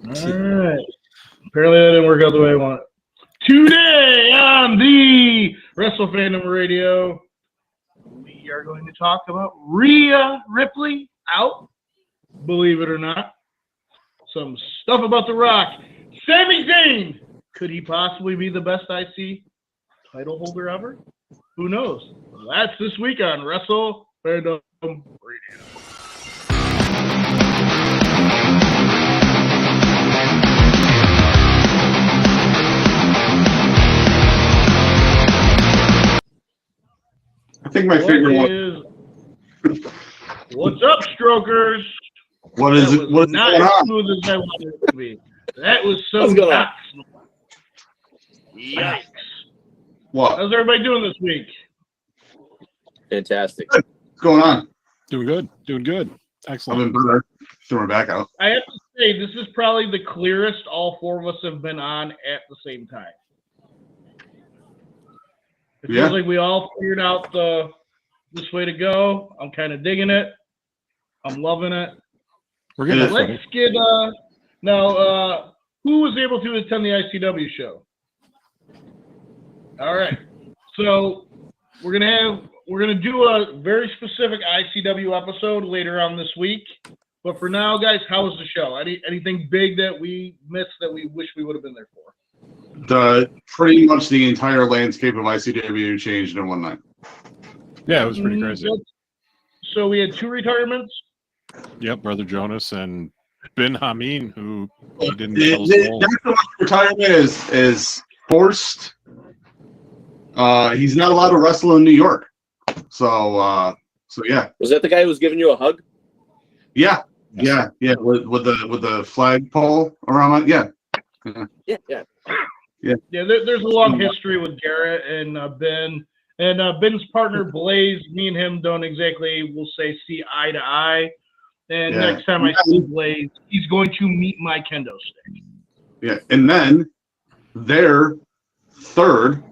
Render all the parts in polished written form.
right. Apparently that didn't work out the way I wanted. Today on the Wrestle Fandom Radio, we are going to talk about Rhea Ripley out, believe it or not. Some stuff about The Rock. Sami Zayn, could he possibly be the best IC title holder ever? Who knows? That's this week on Wrestle Fandom Radio. I think my favorite one is what's up, Strokers? What is it? What's not going as on? smooth as I wanted it to be. That was so What's going on? not smooth. Yikes. What? How's everybody doing this week? Fantastic. What's going on? Doing good. I'm Excellent. in better. Throw my back out. I have to say, this is probably the clearest all four of us have been on at the same time. It Yeah. feels like we all figured out this way to go. I'm kind of digging it. I'm loving it. We're getting It is. Let's get now. Who was able to attend the ICW show? All right, so we're gonna do a very specific ICW episode later on this week. But for now, guys, how was the show? Anything big that we missed that we wish we would have been there for? Pretty much the entire landscape of ICW changed in one night. Yeah, it was pretty crazy. So we had two retirements. Yep, Brother Jonas and Ben Hameen, who he didn't Not tell us all. so much retirement is forced. He's not allowed to wrestle in New York. So yeah. Was that the guy who was giving you a hug? Yeah. With the flagpole around it. Yeah. Yeah. Yeah, there's a long history with Garrett and Ben. And Ben's partner, Blaze, me and him don't exactly, we'll say, see eye to eye. And Yeah. next time I see Blaze, he's going to meet my kendo stick. Yeah. And then their third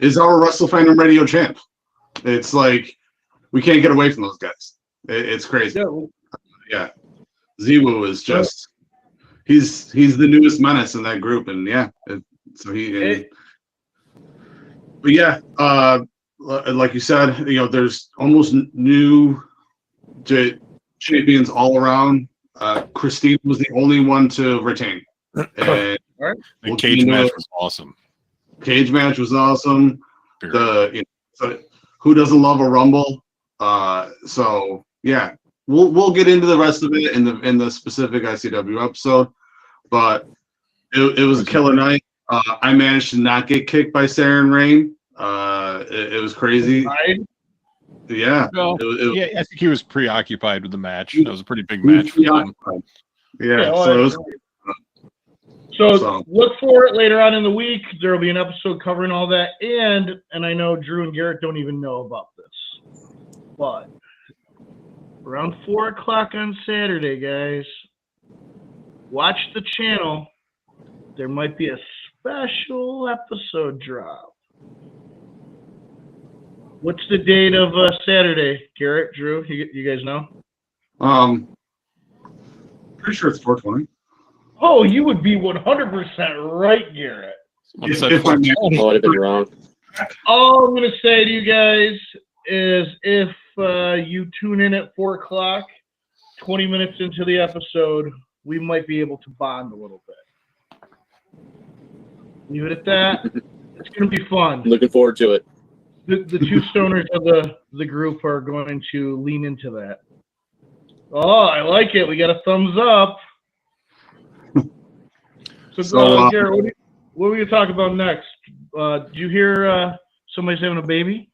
is our Wrestle Fandom Radio champ. It's like we can't get away from those guys. It's crazy. Yeah. Ziwu is just he's the newest menace in that group, and but yeah, like you said, there's almost new champions all around. Christine was the only one to retain. And The cage match was awesome. Cage match was awesome. Period. So who doesn't love a rumble? So yeah, we'll get into the rest of it in the specific ICW episode. But it was a killer night. I managed to not get kicked by Saren Rain. It was crazy. Yeah. Well, yeah. I think he was preoccupied with the match. That was a pretty big match for him. Yeah. So look for it later on in the week. There will be an episode covering all that. And I know Drew and Garrett don't even know about this. But around 4 o'clock on Saturday, guys, watch the channel. There might be a special episode drop. What's the date of Saturday, Garrett, Drew? You guys know? Pretty sure it's 420. Oh, you would be 100% right, Garrett. If I'm I would have been wrong. All I'm going to say to you guys is if you tune in at 4 o'clock, 20 minutes into the episode, we might be able to bond a little bit. Leave it at that. It's going to be fun. Looking forward to it. The two stoners of the group are going to lean into that. Oh, I like it. We got a thumbs up. So Garrett, what are we going to talk about next? Did you hear somebody's having a baby?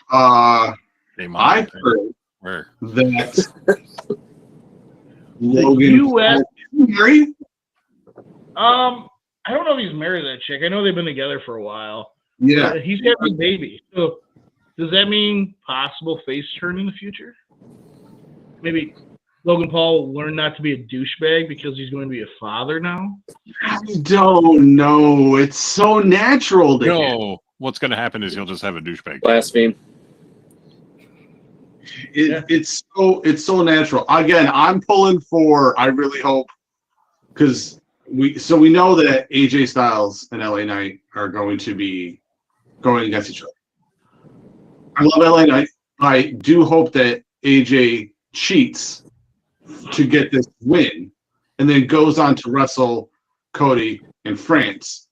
I heard Where? that Logan US married. I don't know if he's married to that chick. I know they've been together for a while. Yeah. He's having a baby. So does that mean possible face turn in the future? Maybe Logan Paul will learn not to be a douchebag because he's going to be a father now? I don't know. It's so natural to him. No, what's going to happen is he'll just have a douchebag. Blaspheme. It's so natural. Again, I'm pulling for. I really hope because we know that AJ Styles and LA Knight are going to be going against each other. I love LA Knight. I do hope that AJ cheats to get this win, and then goes on to wrestle Cody in France,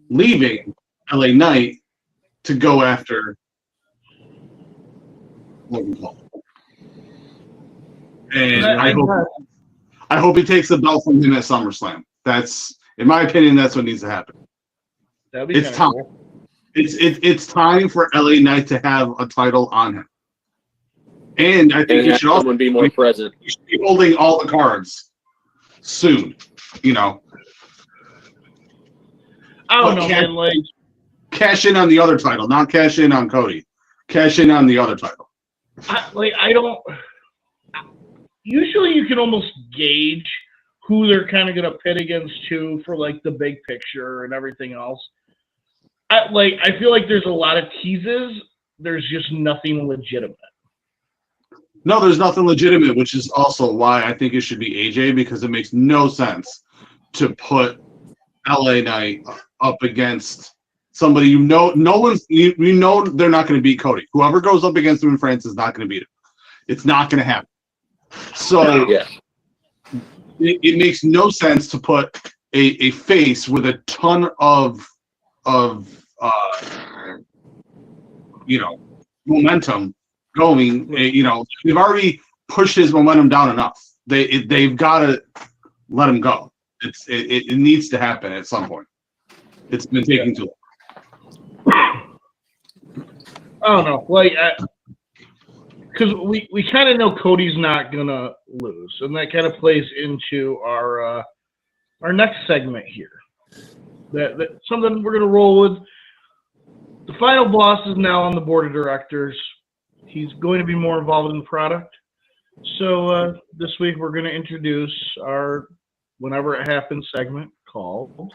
leaving LA Knight to go after Logan Paul. And I hope he takes the belt from him at SummerSlam. That's, in my opinion, that's what needs to happen. That'd be It's time. cool. It's time for LA Knight to have a title on him. And I think he should also be more present. He should be holding all the cards soon. You know. I don't know, man. Like, cash in on the other title, not cash in on Cody. Cash in on the other title. I don't. Usually, you can almost gauge who they're kind of going to pit against too for like the big picture and everything else. I feel like there's a lot of teases. There's just nothing legitimate. No, there's nothing legitimate, which is also why I think it should be AJ, because it makes no sense to put LA Knight up against somebody you know they're not going to beat Cody. Whoever goes up against him in France is not going to beat him. It's not going to happen. So yeah. It makes no sense to put a face with a ton of momentum going. They've already pushed his momentum down enough. They've got to let him go. It needs to happen at some point. It's been taking too long. I don't know, because we kind of know Cody's not gonna lose, and that kind of plays into our next segment here. That something we're gonna roll with. The final boss is now on the board of directors. He's going to be more involved in the product. So this week we're going to introduce our Whenever It Happens segment called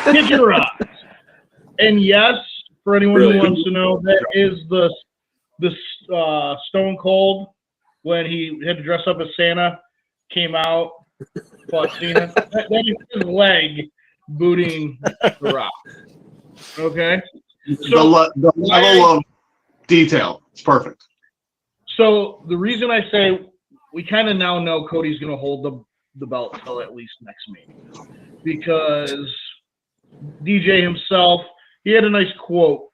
Kitchen Rocks. And yes, for anyone who wants to know, that is the Stone Cold when he had to dress up as Santa came out, fought Cena. That is his leg booting the Rock. Okay? So, the level of detail is perfect. So the reason I say we kind of now know Cody's going to hold the belt till at least next meeting, because DJ himself, he had a nice quote,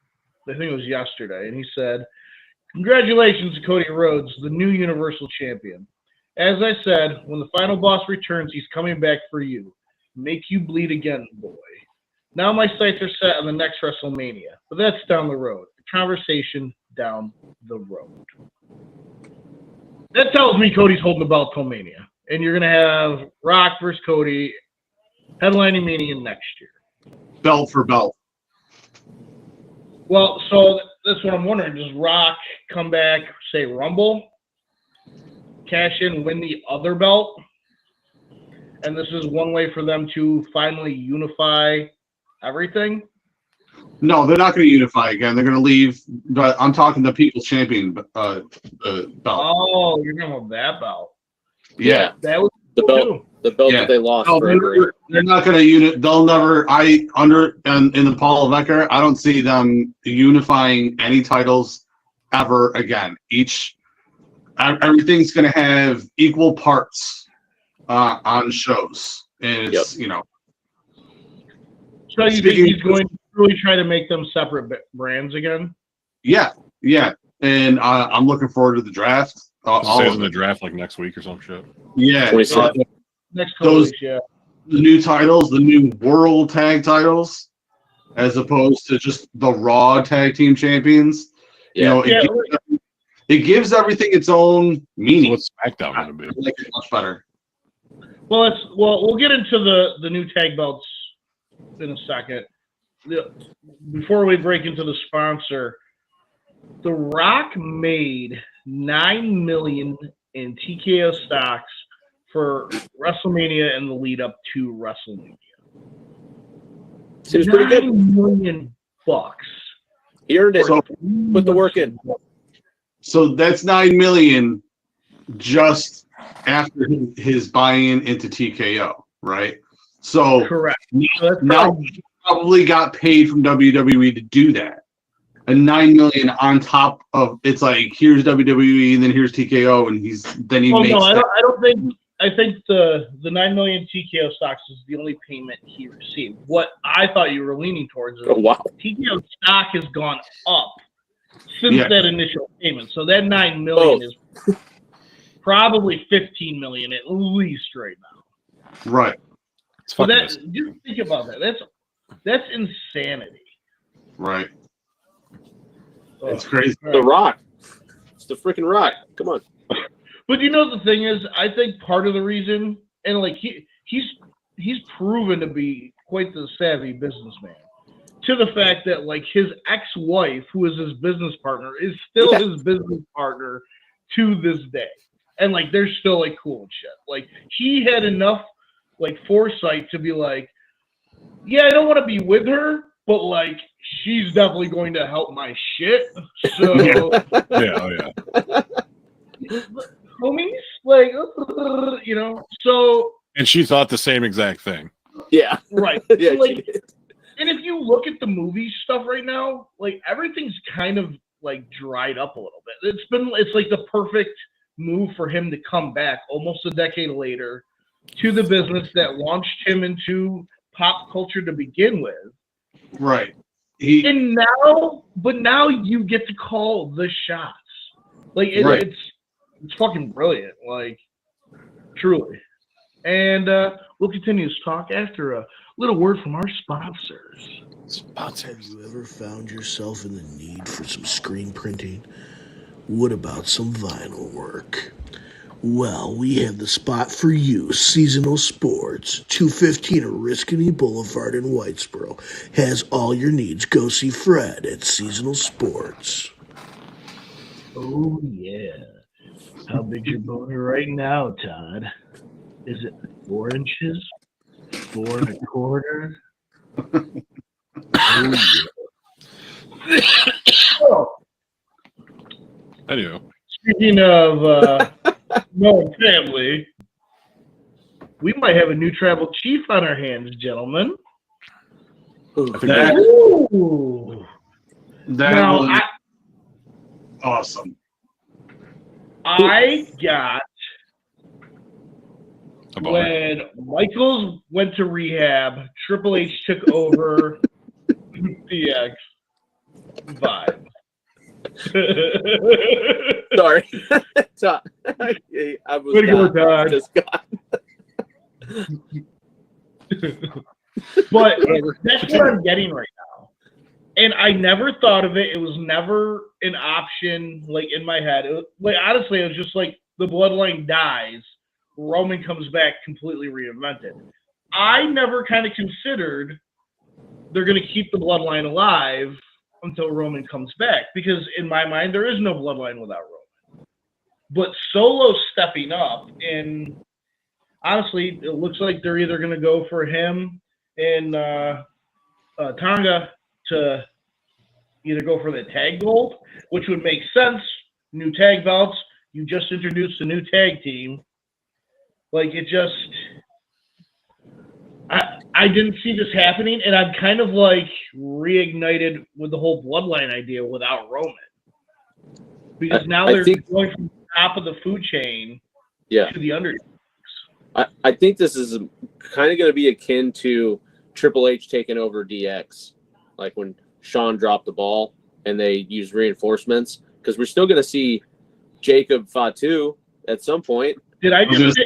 I think it was yesterday, and he said, "Congratulations to Cody Rhodes, the new Universal Champion. As I said, when the final boss returns, he's coming back for you. Make you bleed again, boy. Now my sights are set on the next WrestleMania, but that's down the road. The conversation down the road." That tells me Cody's holding the belt till Mania. And you're going to have Rock versus Cody headlining Mania next year. Belt for belt. Well, so that's what I'm wondering. Does Rock come back, say Rumble, cash in, win the other belt? And this is one way for them to finally unify everything? No, they're not going to unify again. They're going to leave. But I'm talking the People's Champion belt. Oh, you're talking about that belt. Yeah. That was The belt, too. the belt that they lost No, forever. they're not going to unit. They'll never. In the Paul Becker, I don't see them unifying any titles ever again. Everything's going to have equal parts on shows, and it's So you think he's going to really try to make them separate brands again? Yeah, and I'm looking forward to the draft. Say in the draft like next week or some shit. Yeah, Next couple weeks, yeah. The new titles, the new World Tag titles, as opposed to just the Raw Tag Team Champions. Yeah. It gives everything its own meaning. What's SmackDown going to be? I like it much better. Well, we'll get into the new tag belts in a second. Before we break into the sponsor, The Rock made $9 million in TKO stocks for WrestleMania and the lead up to WrestleMania. Seems pretty good. $9 million. He earned it. So, Put the work in. so that's $9 million just after his buy-in into TKO, right? So Correct. So that's now he probably got paid from WWE to do that. And $9 million on top of it's like here's WWE and then here's TKO and he Oh makes no, that. I don't think. I think the $9 million TKO stocks is the only payment he received. What I thought you were leaning towards is Oh, wow. TKO stock has gone up since Yeah. that initial payment. So that $9 million is probably $15 million at least right now. Right. It's So fucking that just think about that. That's insanity. Right. Oh, It's crazy. all The right. Rock. It's the freaking Rock. Come on. But you know the thing is, I think part of the reason, and like he's proven to be quite the savvy businessman, to the fact that like his ex-wife, who is his business partner, is still his business partner to this day, and like they're still like cool and shit. Like he had enough like foresight to be like, yeah, I don't want to be with her, but like she's definitely going to help my shit. So yeah, oh yeah. homies, like you know, so And she thought the same exact thing. Yeah. right. Yeah. So, like, she did. and if you look at the movie stuff right now, like everything's kind of like dried up a little bit. It's like the perfect move for him to come back almost a decade later to the business that launched him into pop culture to begin with. Right. And now you get to call the shots. Like Right. it's fucking brilliant. Like truly. And we'll continue this talk after a little word from our sponsors. Have you ever found yourself in the need for some screen printing? What about some vinyl work? Well, we have the spot for you. Seasonal Sports, 215 Oriskany Boulevard in Whitesboro. Has all your needs. Go see Fred at Seasonal Sports. Oh yeah. How big's your boner right now, Todd? Is it 4 inches? 4 1/4? Oh yeah. Oh, Anyway, speaking of knowing family, we might have a new tribal chief on our hands, gentlemen. I think That- Ooh. That Now, was awesome. I got a boner. when Michaels went to rehab, Triple H took over DX vibe. Sorry. So, I was Way to go, not Todd. just got. But that's what I'm getting right now. And I never thought of it. It was never an option like in my head. It was, like honestly, it was just like the bloodline dies, Roman comes back completely reinvented. I never kind of considered they're going to keep the bloodline alive until Roman comes back, because in my mind there is no bloodline without Roman. But Solo stepping up, and honestly, it looks like they're either going to go for him and Tonga to either go for the tag gold, which would make sense. New tag belts. You just introduced a new tag team. Like it just, I didn't see this happening, and I'm kind of like reignited with the whole bloodline idea without Roman, because now I they're think- going from the top of the food chain Yeah. to the under. I think this is kind of going to be akin to Triple H taking over DX, like when Shawn dropped the ball and they used reinforcements, because we're still going to see Jacob Fatu at some point. Did I just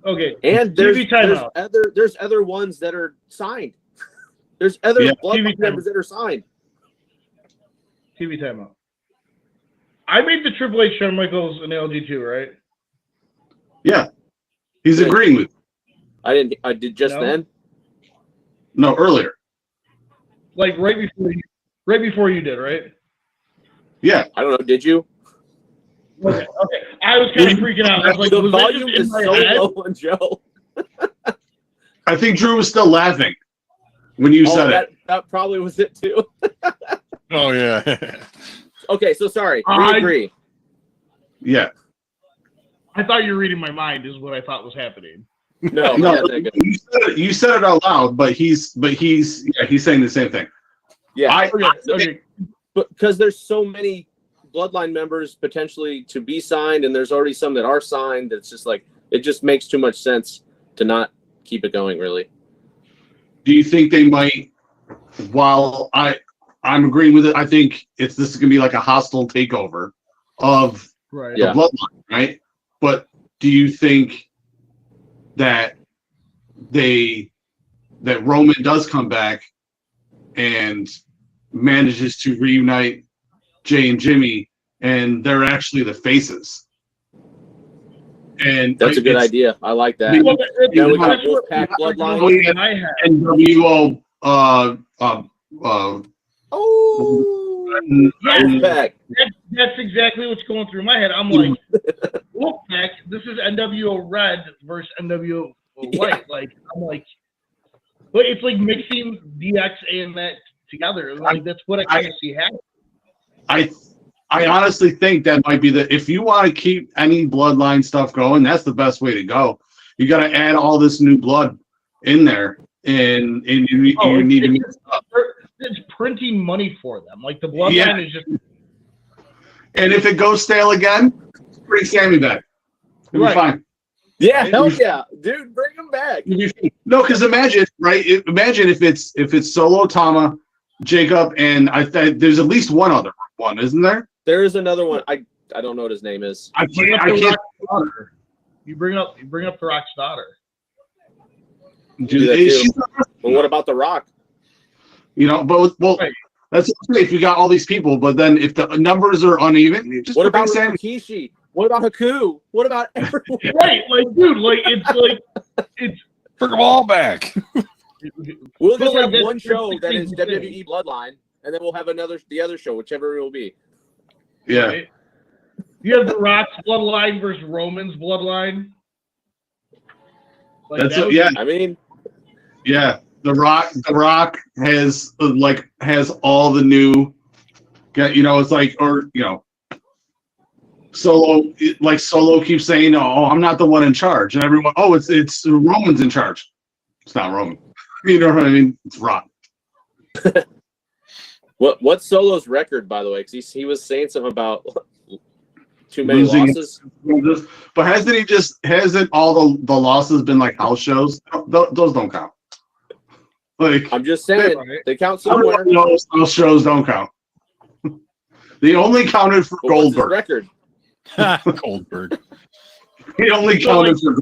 okay? And TV timeout. there's other ones that are signed. There's other Yeah. bloodline TV members that are signed. TV timeout. I made the Triple H Shawn Michaels analogy too, right? Yeah. He's Yeah. agreeing with I did just No? then. no earlier. Like right before you did, right? Yeah. I don't know. Did you? Okay. I was kind of freaking out. I was like, The was that volume just in is my so head? low on Joe. I think Drew was still laughing when you said it. that probably was it too. Oh yeah. Okay, so sorry. We I- agree. Yeah. I thought you were reading my mind. Is what I thought was happening. No, No, not that good. you said it out loud, but he's saying the same thing. Yeah, Okay. but because there's so many bloodline members potentially to be signed, and there's already some that are signed. It's just like it just makes too much sense to not keep it going. Really. Do you think they might? While I'm agreeing with it, I think this is gonna be like a hostile takeover of Right. the Yeah. bloodline, right? But do you think that Roman does come back and manages to reunite Jay and Jimmy, and they're actually the faces? And That's a good idea. I like that. Well, Now we got that's what- Wolfpack bloodline. Oh, yeah. in my head. NWO Oh, Yeah. Wolfpack. That's exactly what's going through my head. I'm like, Wolfpack, this is NWO Red versus NWO White. Like, I'm like, but it's like mixing DX and that together. Like, that's what I kind of see happening. I honestly think that might be if you want to keep any bloodline stuff going, that's the best way to go. You got to add all this new blood in there, and you need to mix it up. It's printing money for them. Like, the bloodline Yeah. is just And if it goes stale again, bring Sammy back. It'll Right. be fine. Yeah, hell yeah, dude, bring him back. No, because imagine, right? Imagine if it's Solo, Tama, Jacob, and there's at least one other one, isn't there? There is another one. I don't know what his name is. I bring up the can't Rock's daughter. You bring up the Rock's daughter. do that she's too. not- Well, what about The Rock? but Right. that's okay if you got all these people, but then if the numbers are uneven, you just What bring about Sammy. Rikishi? What about Haku? What about everyone? Right, like, dude, like, it's Bring them all back. We'll But, just like, have that's one show that is the thing. WWE Bloodline, and then we'll have the other show, whichever it will be. Yeah. right? You have the Rock's bloodline versus Roman's bloodline. Like, That's that it, would yeah. be- I mean, Yeah, The Rock has all the new, it's like, or Solo keeps saying, "Oh, I'm not the one in charge," and everyone, "Oh, it's Roman's in charge." It's not Roman. You know what I mean? It's Rock. what's Solo's record, by the way? Because he was saying something about too many Losing. losses. But hasn't all the losses been like house shows? Those don't count. Like, I'm just saying Right. they count somewhere. those shows don't count. They only counted for But what's his Goldberg. record? Goldberg. They only So, like, counted for.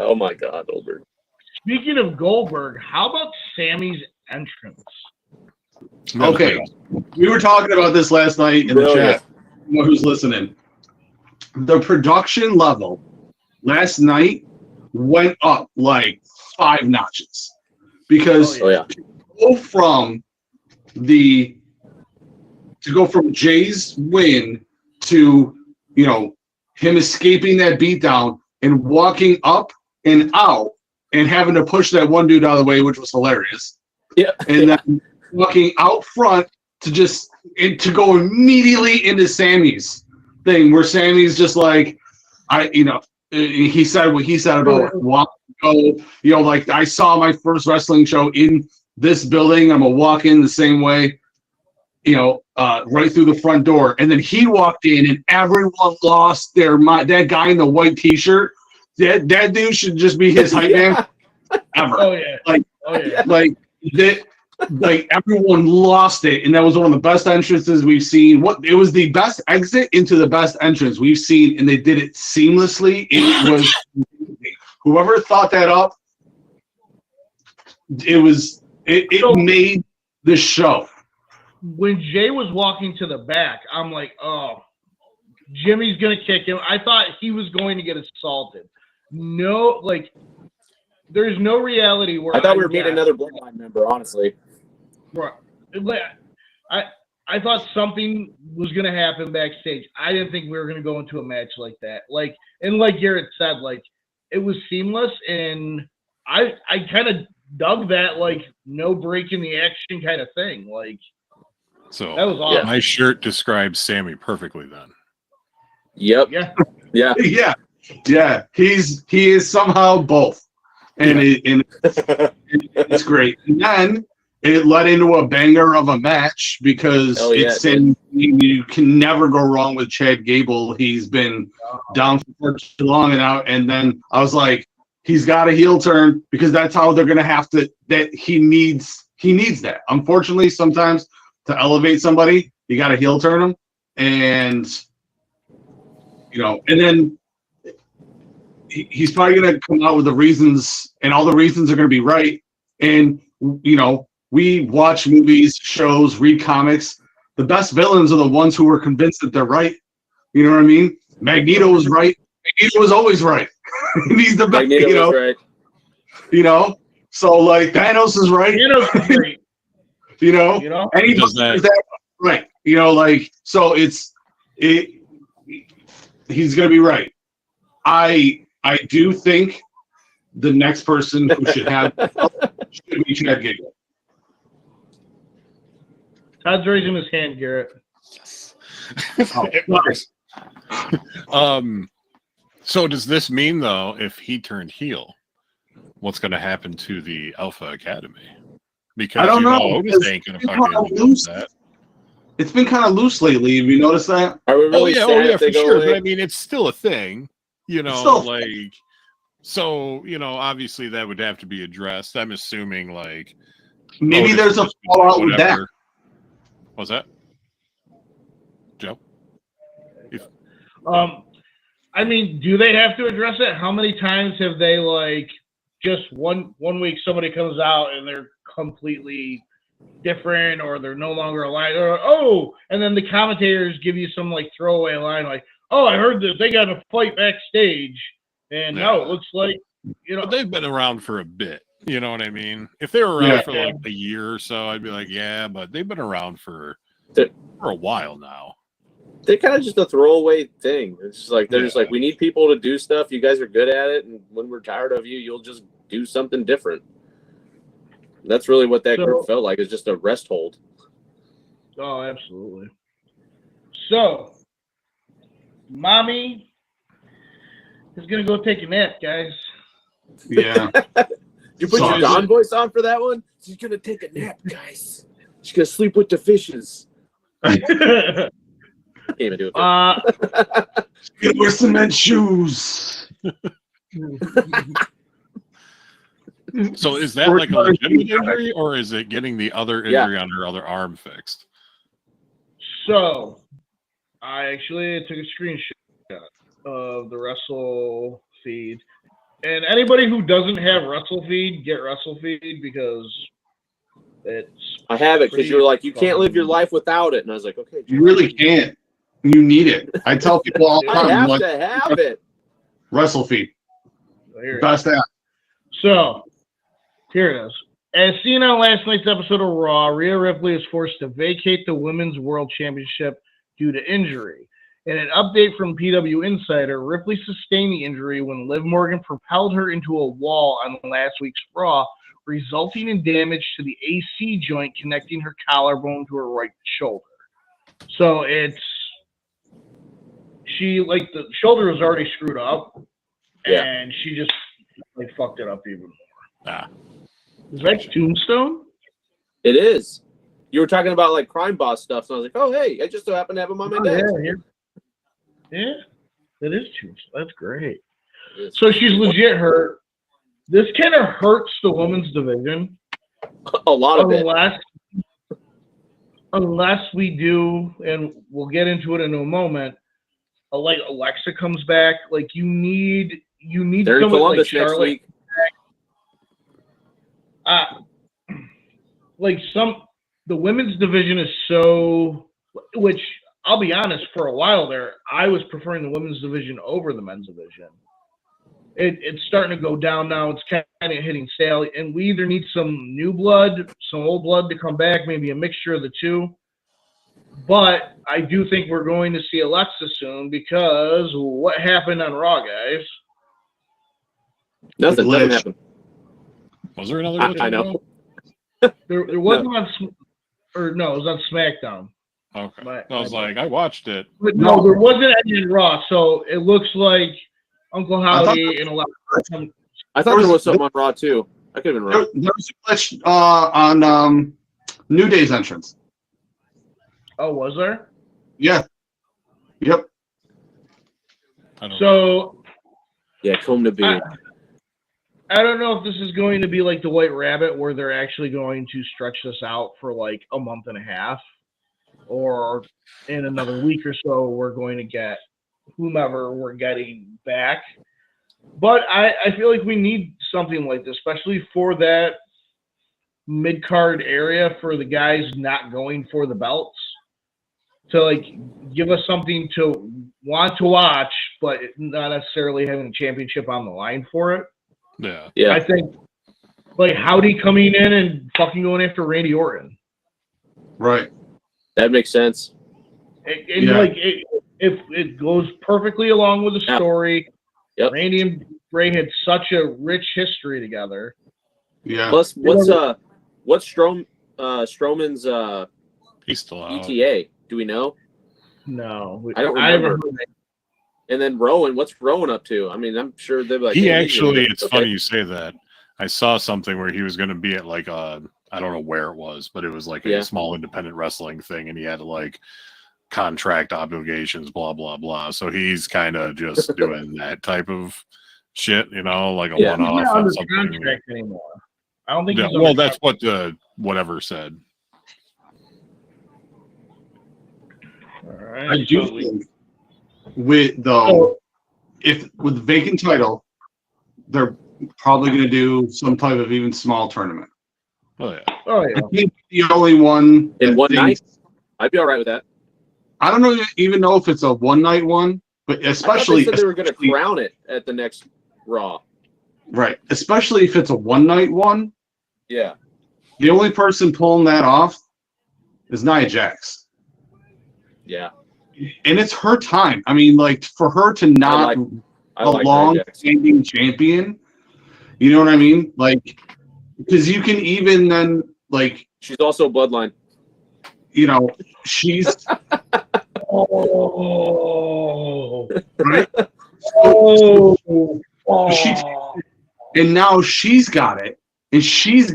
Oh my God, Goldberg. Speaking of Goldberg, how about Sammy's entrance? Okay, we were talking about this last night in the Brilliant. chat. Who's listening? The production level last night went up like 5 notches because Oh yeah. to go from Jay's win to him escaping that beatdown and walking up and out and having to push that one dude out of the way, which was hilarious. Yeah. And then walking out front to go immediately into Sammy's thing, where Sammy's just like, he said what he said about like, I saw my first wrestling show in this building. I'm gonna walk in the same way, right through the front door. And then he walked in, and everyone lost their mind. That guy in the white T-shirt, that dude should just be his hype man ever. Oh yeah. Like- oh yeah. Like that. Like everyone lost it, and that was one of the best entrances we've seen. It was the best exit into the best entrance we've seen, and they did it seamlessly. It was whoever thought that up. It made the show. When Jay was walking to the back, I'm like, oh, Jimmy's gonna kick him. I thought he was going to get assaulted. No, like, there's no reality where I thought we were meeting another Bloodline member, honestly. Right. I thought something was gonna happen backstage. I didn't think we were gonna go into a match like that. Like Garrett said, like, it was seamless, and I kind of dug that, like, no break in the action kind of thing. Like, So that was awesome. my shirt describes Sammy perfectly then. Yep. Yeah. Yeah. Yeah. He is somehow both, and it's great. And then it led into a banger of a match because you can never go wrong with Chad Gable. He's been down for too long and then I was like, he's got a heel turn because that's how they're gonna have to. That he needs that. Unfortunately, sometimes to elevate somebody, you got to heel turn them, and and then he's probably gonna come out with the reasons, and all the reasons are gonna be right. And we watch movies, shows, read comics. The best villains are the ones who are convinced that they're right. You know what I mean? Magneto was right. Magneto was always right. He's the best. Magneto was right. So like Thanos is right. Thanos is great. Anybody does that right. So he's gonna be right. I do think the next person who should be Chad Gable. Todd's raising his hand, Garrett. Yes. It works. So does this mean, though, if he turned heel, what's going to happen to the Alpha Academy? Because I don't know. Otis ain't going to fucking lose that. It's been kind of loose lately. Have you noticed that? Are we really sad if for they go sure. away? But I mean, it's still a thing. Obviously that would have to be addressed. I'm assuming maybe Otis there's a fallout with that. What's that, Joe? I mean, do they have to address it? How many times have they just one week somebody comes out and they're completely different, or they're no longer aligned, and then the commentators give you some throwaway line I heard that they got a fight backstage, and now it looks like But they've been around for a bit. You know what I mean? If they were around for a year or so, I'd be like, yeah, but they've been around for a while now. They're kind of just a throwaway thing. It's just they're just we need people to do stuff. You guys are good at it, and when we're tired of you, you'll just do something different. That's really what that group felt like. It's just a rest hold. Oh, absolutely. So, Mommy is gonna go take a nap, guys. Yeah. You put your Don voice on for that one? She's gonna take a nap, guys. She's gonna sleep with the fishes. Can't even do it. Get wear cement shoes. So is that like a legitimate injury, or is it getting the other injury on her other arm fixed? So, I actually took a screenshot of the Wrestle feed. And anybody who doesn't have Wrestle feed, get Wrestle feed, because it's... I have it, because you were like, you can't live your life without it. And I was like, okay. You really can't. You need it. I tell people all the time. I have to have it. Wrestle feed. Best app. So, here it is. As seen on last night's episode of Raw, Rhea Ripley is forced to vacate the Women's World Championship due to injury. In an update from PW Insider, Ripley sustained the injury when Liv Morgan propelled her into a wall on last week's Raw, resulting in damage to the AC joint connecting her collarbone to her right shoulder. So the shoulder was already screwed up, and she just fucked it up even more. Is that Tombstone? It is. You were talking about Crime Boss stuff, so I was like, oh, hey, I just so happen to have him on my desk. Yeah, that is Tombstone. That's great. So she's legit hurt. This kind of hurts the women's division. A lot of it. Unless we do, and we'll get into it in a moment, Alexa comes back. You need They're in someone Columbus Charlotte next week. The women's division is so, which I'll be honest, for a while there, I was preferring the women's division over the men's division. It's starting to go down now. It's kind of hitting stale, and we either need some new blood, some old blood to come back, maybe a mixture of the two. But I do think we're going to see Alexa soon, because what happened on Raw, guys? Nothing happened. Was there another? I know. There wasn't on, it was on SmackDown. Okay. I was like, I watched it. But no, there wasn't any in Raw, so it looks like Uncle Howdy and a lot of I thought there was something on Raw too. I could have been wrong. There was a glitch on New Day's entrance. Oh, was there? Yeah. Yep. Yeah, comb to be. I don't know if this is going to be like the White Rabbit, where they're actually going to stretch this out for like a month and a half, or in another week or so, we're going to get whomever we're getting back. But I feel like we need something like this, especially for that mid-card area for the guys not going for the belts, to like give us something to want to watch, but not necessarily having a championship on the line for it. Yeah. I think like Howdy coming in and fucking going after Randy Orton. Right. That makes sense. Like if it goes perfectly along with the story. Yep. Randy and Bray had such a rich history together. Yeah. Plus, what's Strowman's He's still out. ETA? Do we know? No, I don't remember. And then Rowan, what's Rowan up to? I mean, I'm sure they're like. He actually, it's funny you say that. I saw something where he was going to be at like I don't know where it was, but it was like a small independent wrestling thing, and he had like contract obligations, blah blah blah. So he's kind of just doing that type of shit, like a one-off. He's not under contract anymore. I don't think. Yeah, well, that's what the whatever said. All right. I do think with vacant title, they're probably going to do some type of even small tournament. Oh yeah. I think the only one in one night, I'd be all right with that. I don't even know if it's a one-night one, but especially they said they were going to crown it at the next Raw. Right, especially if it's a one-night one. Yeah. The only person pulling that off is Nia Jax. Yeah. And it's her time. I mean, like, for her to not a long-standing champion, you know what I mean? Like, because you can even then, like... She's also bloodline. She's... Right? And now she's got it. And she's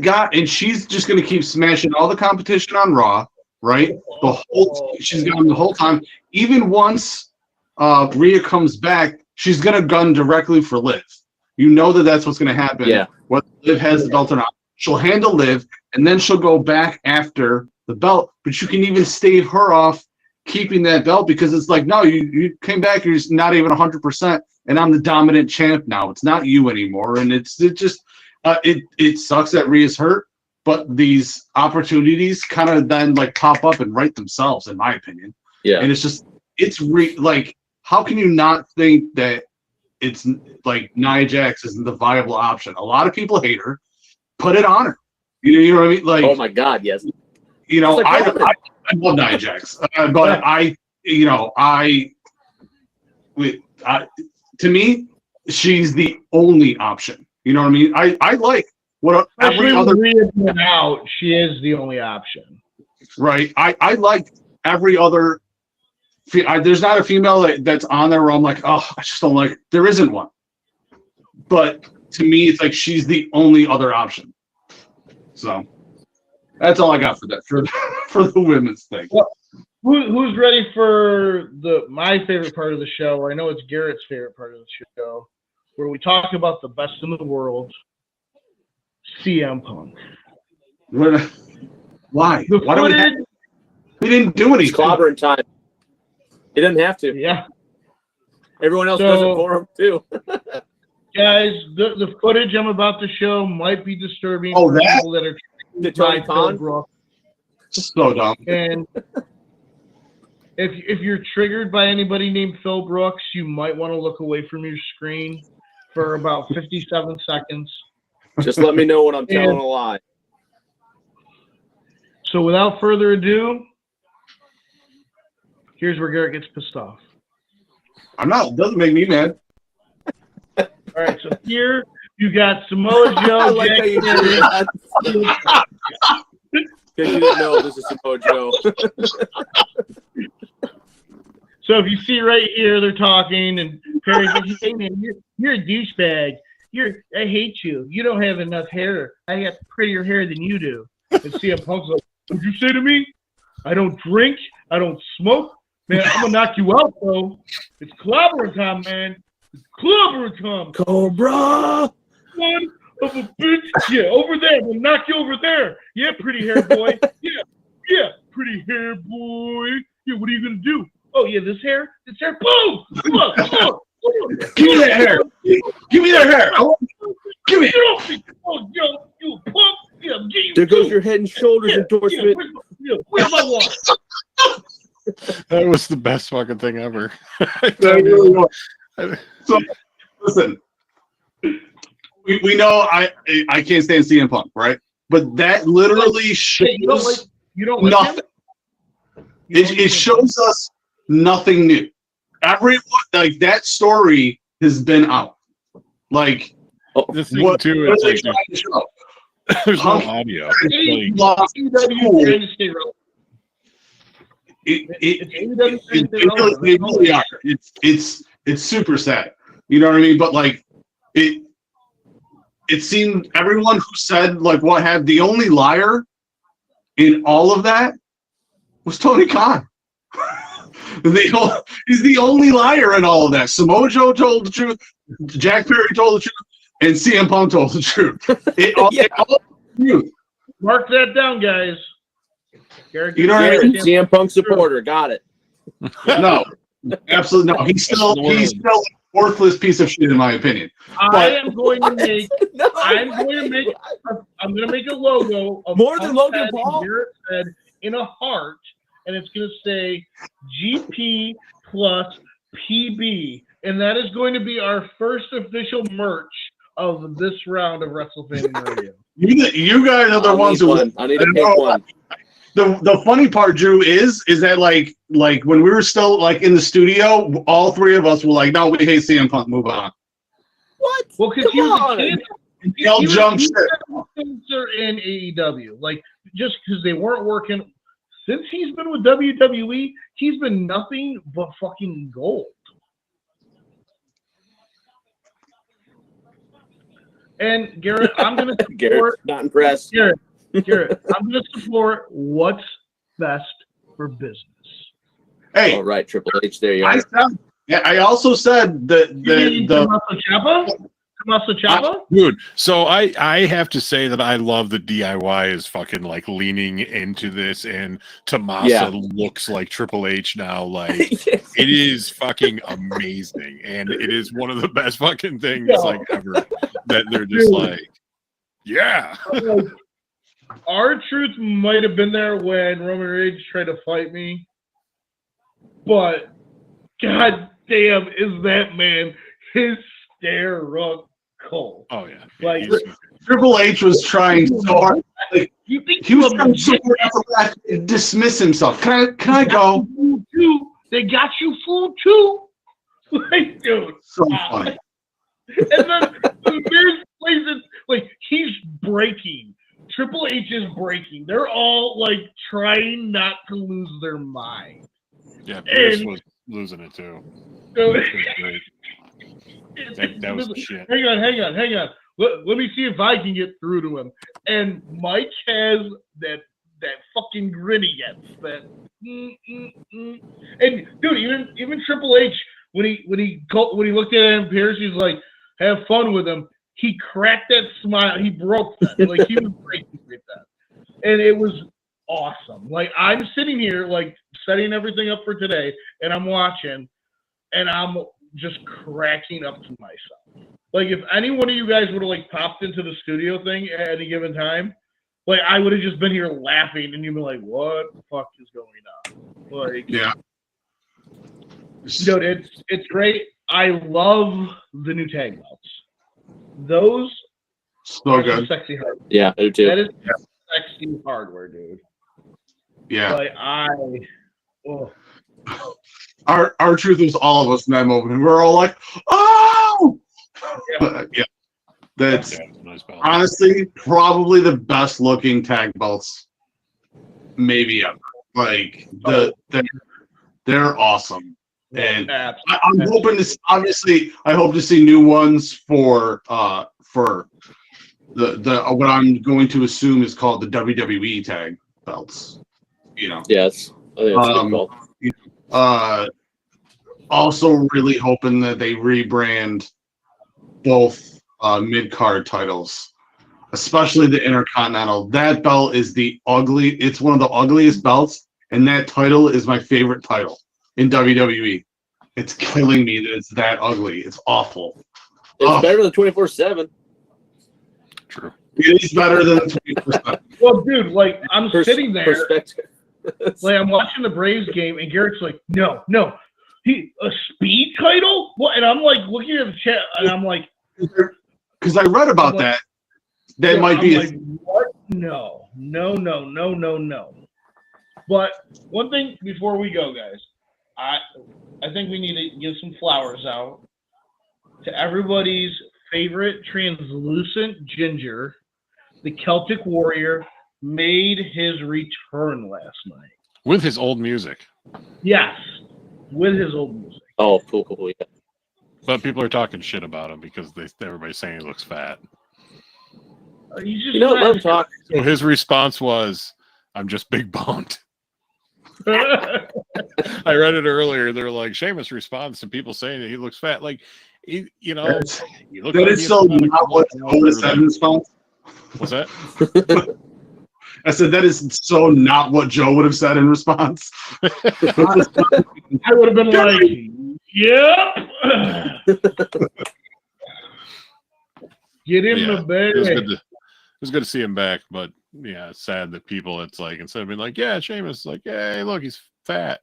just going to keep smashing all the competition on Raw, right? She's got them the whole time. Even once Rhea comes back, she's going to gun directly for Liv. You know that's what's going to happen. Yeah. Whether Liv has the belt or not. She'll handle Liv, and then she'll go back after the belt. But you can even stave her off keeping that belt, because it's like, no, you came back, you're just not even 100%, and I'm the dominant champ now. It's not you anymore. And it sucks that Rhea's hurt, but these opportunities kind of then like pop up and right themselves, in my opinion. Yeah. And it's just, like, how can you not think that it's like Nia Jax isn't the viable option? A lot of people hate her. Put it on her. You know what I mean? Like, oh my God, yes. I love Nia Jax, but to me, she's the only option. You know what I mean? I like what every other out. She is the only option, right? I like every other. There's not a female that's on there where I'm like, oh, I just don't like it. There isn't one. But to me, it's like she's the only other option. So that's all I got for that for the women's thing. Well, who's ready for my favorite part of the show? I know it's Garrett's favorite part of the show, where we talk about the best in the world, CM Punk. Why? Why don't we didn't do anything. He's clobbering time. He doesn't have to. Yeah. Everyone else does it for him too. Guys, the footage I'm about to show might be disturbing for people that are the Tony Khan. So dumb. And if you're triggered by anybody named Phil Brooks, you might want to look away from your screen for about 57 seconds. Just let me know when I'm telling a lie. So without further ado, here's where Garrett gets pissed off. I'm not. It doesn't make me mad. All right, so here You got Samoa Joe. I like Jack how you Perry. do that. Because you didn't know this is Samoa Joe. So if you see right here, they're talking, and Perry's like, "Hey man, you're a douchebag. I hate you. You don't have enough hair. I got prettier hair than you do." And CM Punk's like, "What'd you say to me? I don't drink. I don't smoke. Man, I'm gonna knock you out, though. It's clobbering time, man. It's clobbering time. Cobra! Son of a bitch. Yeah, over there. We'll knock you over there. Yeah, pretty hair boy. Yeah, pretty hair boy. Yeah, what are you gonna do? Oh yeah, this hair. Boom! Come on. Give me that hair. Give me that hair. Give me it. Oh, yo, you punk. Yeah, I'm getting you There goes too. your Head and Shoulders endorsement. Where's my water? That was the best fucking thing ever. That really was. So, listen, we know I can't stand CM Punk, right? But that literally shows Hey, you don't like nothing. him? It shows us nothing new. Everyone, like, that story has been out. Like, The thing what too what is are they like trying to show? there's no Punk- audio. Hey, Like, Lost AEW trying to stay relevant. It AEW trying to stay relevant. they really are. It's super sad. You know what I mean? But like it seemed everyone who said like what had the only liar in all of that was Tony Khan. He's the only liar in all of that. Samoa Joe told the truth, Jack Perry told the truth, and CM Punk told the truth. It all truth. Mark that down, guys. Garrett, You know what I Garrett, mean? CM Punk supporter. Got it. No, absolutely no. He's still a worthless piece of shit in my opinion. I am going to make. No. I'm going to make a logo of More than Punk Logan head and Paul? Garrett's head in a heart, and it's going to say GP plus PB, and that is going to be our first official merch of this round of WrestleFania Radio. You guys are the ones who. I need to pick one. The funny part, Drew, is that like when we were still like in the studio, all three of us were like, "No, we hate CM Punk. Move on." What? Well, because he was a kid. They all jumped ship. Are in AEW, like just because they weren't working. Since he's been with WWE, he's been nothing but fucking gold. And Garrett, I'm gonna support. Garrett's not impressed. Garrett, I'm gonna support what's best for business. Hey, All right, Triple H. There you are. I also said that the Tommaso Ciampa? dude, so I have to say that I love that DIY is fucking like leaning into this, and Tommaso looks like Triple H now. Like it is fucking amazing, and it is one of the best fucking things like ever. That they're just like, yeah. R-Truth might have been there when Roman Reigns tried to fight me, but god damn, is that man hysterical? Oh yeah, Like Triple H was trying so hard. Like, you think he was trying so hard to dismiss himself. Can I go? They got you fooled too. Like, dude, So funny. and then there's places like he's breaking. Triple H is breaking. They're all like trying not to lose their mind. Yeah, Pierce was losing it too. So, That was great. That was shit. Hang on. Let me see if I can get through to him. And Mike has that fucking grin he gets. That And dude, even Triple H when he looked at him, Pierce, he's like, "Have fun with him." He cracked that smile. He broke that. Like he was breaking with that, and it was awesome. Like I'm sitting here, like setting everything up for today, and I'm watching, and I'm just cracking up to myself. Like if any one of you guys would have like popped into the studio thing at any given time, like I would have just been here laughing, and you'd be like, "What the fuck is going on?" Like, Yeah. dude, it's great. I love the new tag belts. Those So are good. some sexy hardware. Yeah, I do too. That is sexy hardware, dude. Yeah. Like Our truth was all of us in that moment. We were all like, "Oh!" Yeah. That's Yeah, it's a nice belt. honestly probably the best looking tag belts maybe ever. Like they're awesome. And I'm hoping to obviously I hope to see new ones for the what I'm going to assume is called the WWE tag belts. You know. Yes, I think that's a good call. Also really hoping that they rebrand both mid-card titles, especially the Intercontinental. That belt is it's one of the ugliest belts, and that title is my favorite title in WWE. It's killing me that it's that ugly. It's awful. It's better than 24/7. True. It is better than 20%. Well, dude, like I'm sitting there, Perspective. like I'm watching the Braves game, and Garrett's like, no, a speed title? What? And I'm like looking at the chat, and I'm like, because I read about that. That yeah, might be like, what? No. But one thing before we go, guys, I think we need to give some flowers out to everybody's favorite translucent ginger. The Celtic Warrior made his return last night. With his old music. Yes, with his old music. Oh, cool, yeah. But people are talking shit about him because everybody's saying he looks fat. He's just Let him talk. So his response was, "I'm just big boned." I read it earlier. They're like, Sheamus responds to people saying that he looks fat. Like, he looks that like is so not what Joe would have said in response. What's that? I said that is so not what Joe would have said in response. I would have been like, yep. Get in the bed. It was good to see him back, but yeah, it's sad that people, it's like, instead of being like, yeah, Sheamus, like, yeah, hey, look, he's fat.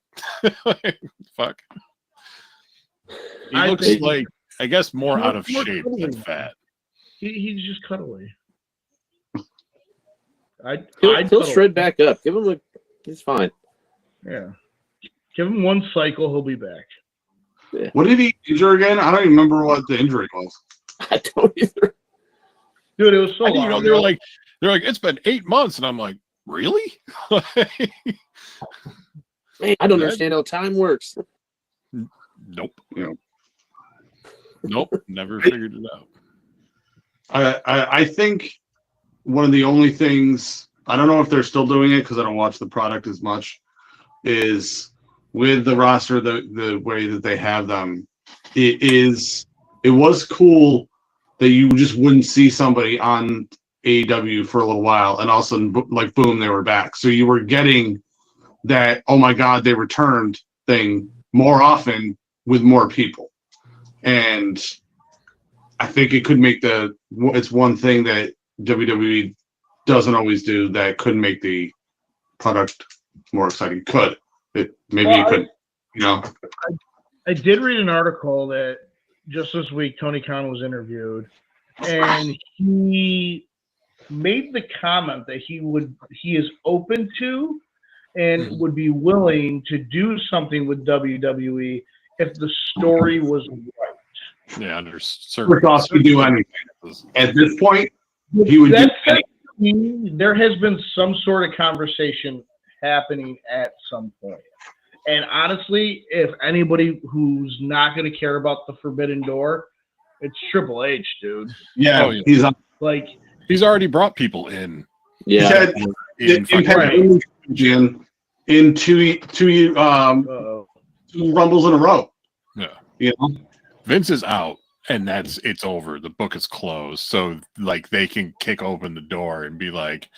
Fuck. He looks like, I guess, more out of shape than fat. He's just cuddly. He'll shred back up. He's fine. Yeah. Give him one cycle, he'll be back. Yeah. What did he injure again? I don't even remember what the injury was. I don't either. Dude, it was so long. They're like, it's been 8 months, and I'm like, really? Man, I don't understand how time works. Nope. Yeah. Nope. Never figured it out. I think one of the only things, I don't know if they're still doing it because I don't watch the product as much, is with the roster, the way that they have them, it was cool that you just wouldn't see somebody on AEW for a little while, and all of a sudden, like, boom, they were back. So you were getting that, oh my God, they returned thing more often with more people. And I think it could make it's one thing that WWE doesn't always do that could make the product more exciting. It could, you know. I did read an article that just this week Tony Khan was interviewed, and he made the comment that he is open to and would be willing to do something with WWE if the story was right. Yeah, under certain. Rick could do anything. At this point, he would do anything. There has been some sort of conversation happening at some point. And honestly, if anybody who's not going to care about the Forbidden Door, it's Triple H, dude. Yeah, he's on. Like, he's already brought people in. Yeah, in two Rumbles in a row. Yeah, you know, Vince is out, and it's over. The book is closed, so like they can kick open the door and be like,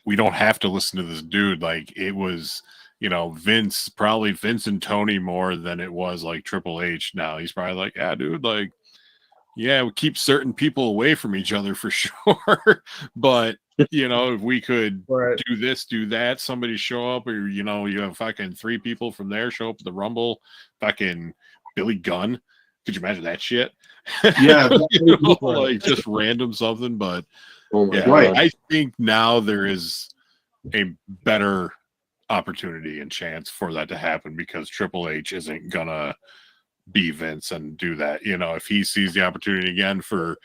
we don't have to listen to this dude. Like, it was, Vince and Tony more than it was like Triple H. Now he's probably like, yeah, dude, like, yeah, we keep certain people away from each other for sure. But, if we could do this, do that, somebody show up, or, you have fucking 3 people from there show up at the Rumble, fucking Billy Gunn. Could you imagine that shit? Yeah. Like just random something. But God. I think now there is a better opportunity and chance for that to happen, because Triple H isn't gonna be Vince and do that. If he sees the opportunity again for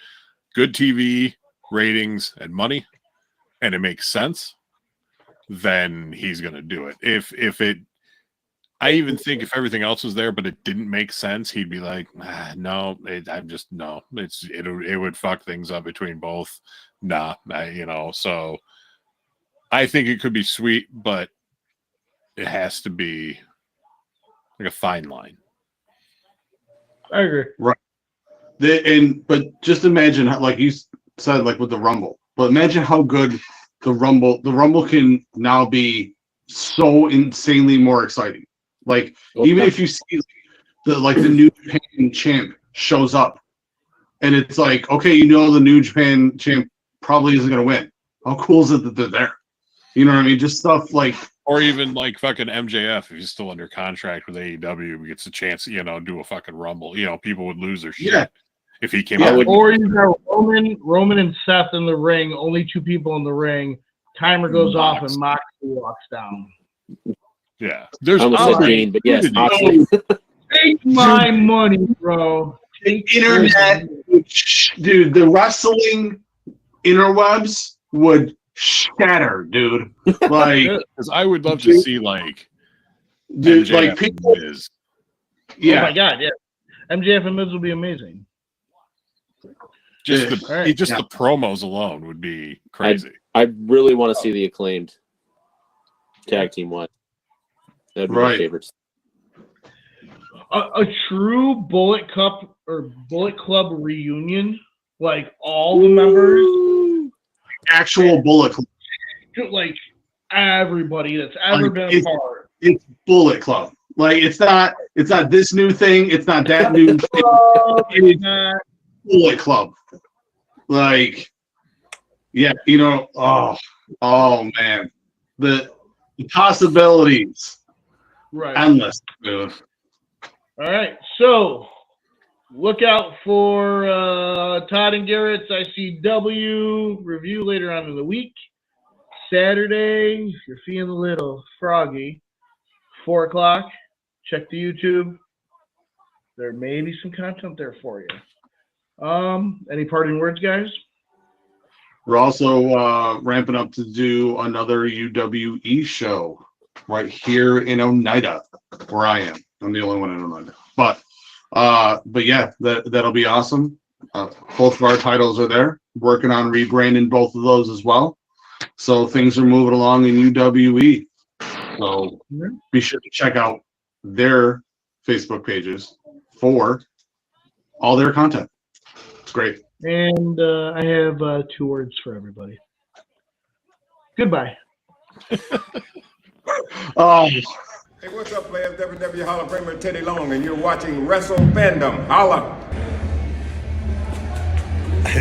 good TV ratings and money, and it makes sense, then he's going to do it. If it, I even think if everything else was there, but it didn't make sense, he'd be like, no, it would fuck things up between both. So I think it could be sweet, but it has to be like a fine line. I agree. Right. But just imagine, like you said, like with the Rumble. But imagine how good the Rumble can now be, so insanely more exciting. Like even if you see the New Japan champ shows up, and it's like, okay, the New Japan champ probably isn't gonna win. How cool is it that they're there? You know what I mean? Just stuff like. Or even like fucking MJF, if he's still under contract with AEW, gets a chance, do a fucking Rumble. People would lose their shit if he came out. Or you have Roman and Seth in the ring, only 2 people in the ring. Timer goes off and Moxley walks down. Yeah, there's I almost said Dean, but yes, Moxley. Take my money, bro. Take internet, dude. The wrestling interwebs would shatter, dude. Like, because I would love to see dude, MJF like people. Yeah. Oh my god, yeah. MJF and Miz will be amazing. Just the promos alone would be crazy. I really want to see the Acclaimed tag team one. That'd be my favorites. A true Bullet Club reunion, like all the members, actual Bullet Club, like everybody that's ever been a part. It's Bullet Club. Like it's not this new thing. It's not that new. It's Bullet Club. Like, yeah, oh man, the possibilities, endless, dude. All right, so look out for Todd and Garrett's ICW review later on in the week. Saturday, if you're feeling a little froggy, 4 o'clock, check the YouTube. There may be some content there for you. Any parting words, guys? We're also ramping up to do another UWE show right here in Oneida, where I am. I'm the only one in Oneida. But yeah, that'll be awesome. Both of our titles are there. Working on rebranding both of those as well. So things are moving along in UWE. So be sure to check out their Facebook pages for all their content. It's great. And I have 2 words for everybody. Goodbye. Hey, what's up, players? WWE Hall of Famer Teddy Long, and you're watching Wrestle Fandom. Holla!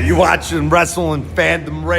You watching Wrestle and Fandom Radio?